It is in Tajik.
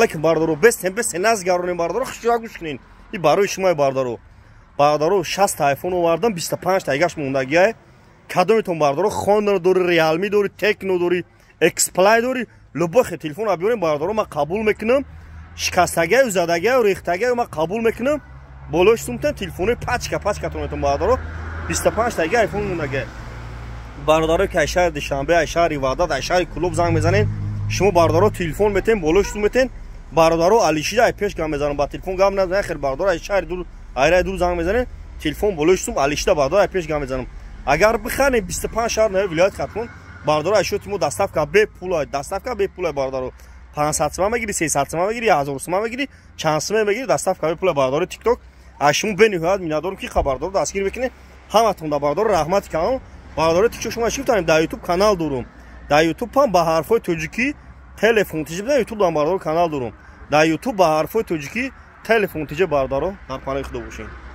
Lekin bardaru bes naz garonin bardaru xishra gush kinin. I baro ishmay bardaru. Bardaru 60 telefon ovardan 25 taygash moндагия. Кадомитон бардаро Honor дори, Realme дори, Tecno дори, X-Play дори, любой телефон абиёрем бардаро ма қабул мекунам. Шикастага, узадага, рехтага ма қабул мекунам. Болош сумтан телефони пачка тонетон бардаро 25 тага iPhone мондагия. Бардаро ки ашар Душанбе, ашар Ивадат, ашар клуб занг мезанен. Шумо бардаро телефон метен, болош сумтен. Бардаро Алишида пеш гам мезанам ба телефон гам назан хер бардаро ашар дур айра дур занг мезанен. Телефон болош сум Алишида бардаро пеш гам мезанам. Агар бихане 25 шар не вилоят хатмон бардаро ашо тимо доставка бе пулай бардаро 500 сом мегири 300 сом мегири 1000 сом мегири чанд сом мегири доставка бе пулай бардаро TikTok ашмо бе ниҳоят минадорум ки хабардор дастгир бекунед ҳаматон да бардаро раҳмат кам бардаро TikTok шумо шифтанем дар YouTube канал дорум дар YouTube ҳам ба ҳарфои тоҷикӣ телефон тиҷиб дар YouTube дар бардаро канал дорум дар YouTube ба ҳарфои тоҷикӣ телефон тиҷиб бардаро дар панаи худо бошед.